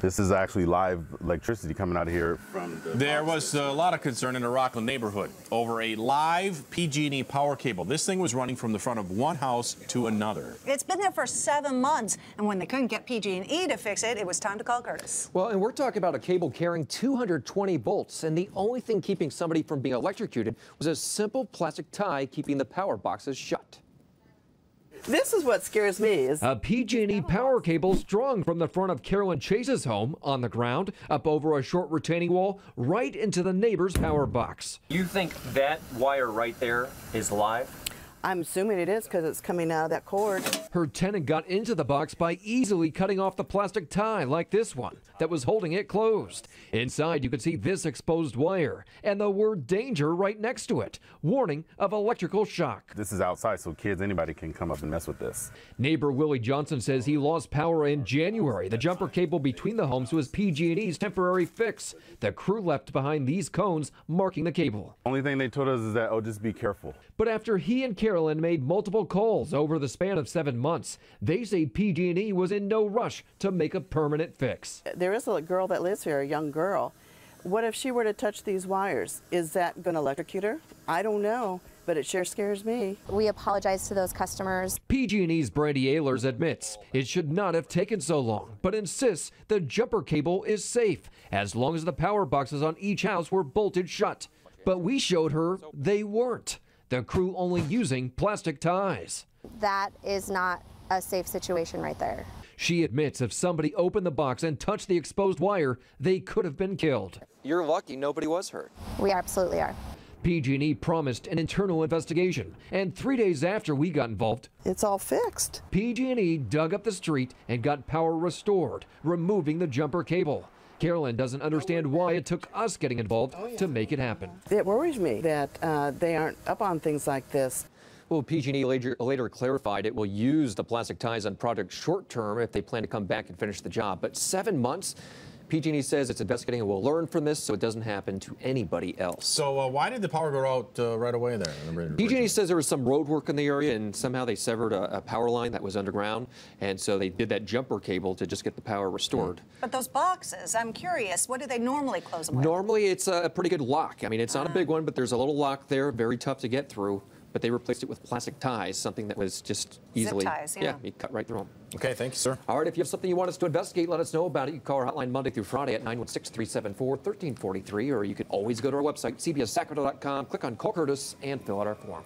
This is actually live electricity coming out of here from the... There was a lot of concern in the Rockland neighborhood over a live PG&E power cable. This thing was running from the front of one house to another. It's been there for 7 months, and when they couldn't get PG&E to fix it, it was time to call Kurtis. Well, and we're talking about a cable carrying 220 volts, and the only thing keeping somebody from being electrocuted was a simple plastic tie keeping the power boxes shut. This is what scares me. Is a PG&E power cable strung from the front of Carolyn Chase's home on the ground up over a short retaining wall right into the neighbor's power box. You think that wire right there is live? I'm assuming it is because it's coming out of that cord. Her tenant got into the box by easily cutting off the plastic tie like this one that was holding it closed. Inside, you could see this exposed wire and the word danger right next to it. Warning of electrical shock. This is outside, so kids, anybody can come up and mess with this. Neighbor Willie Johnson says he lost power in January. The jumper cable between the homes was PG&E's temporary fix. The crew left behind these cones marking the cable. Only thing they told us is that, oh, just be careful. But after he and Carolyn made multiple calls over the span of 7 months, they say PG&E was in no rush to make a permanent fix. There is a girl that lives here, a young girl. What if she were to touch these wires? Is that going to electrocute her? I don't know, but it sure scares me. We apologize to those customers. PG&E's Brandy Ehlers admits it should not have taken so long, but insists the jumper cable is safe as long as the power boxes on each house were bolted shut. But we showed her they weren't. The crew only using plastic ties. That is not a safe situation right there. She admits if somebody opened the box and touched the exposed wire, they could have been killed. You're lucky nobody was hurt. We absolutely are. PG&E promised an internal investigation, and 3 days after we got involved, it's all fixed. PG&E dug up the street and got power restored, removing the jumper cable. Carolyn doesn't understand why it took us getting involved to make it happen. It worries me that they aren't up on things like this. Well, PG&E later clarified it will use the plastic ties on projects short term if they plan to come back and finish the job. But 7 months, PG&E says it's investigating and will learn from this so it doesn't happen to anybody else. So why did the power go out right away there? PG&E says there was some road work in the area and somehow they severed a power line that was underground, and so they did that jumper cable to just get the power restored. But those boxes, I'm curious, what do they normally close them with? Normally it's a pretty good lock. I mean, it's not a big one, but there's a little lock there, very tough to get through. But they replaced it with plastic ties, something that was just easily... Zip ties, yeah. You cut right through them. Okay, thank you, sir. All right, if you have something you want us to investigate, let us know about it. You can call our hotline Monday through Friday at 916-374-1343, or you can always go to our website, cbssacramento.com, click on Call Kurtis, and fill out our form.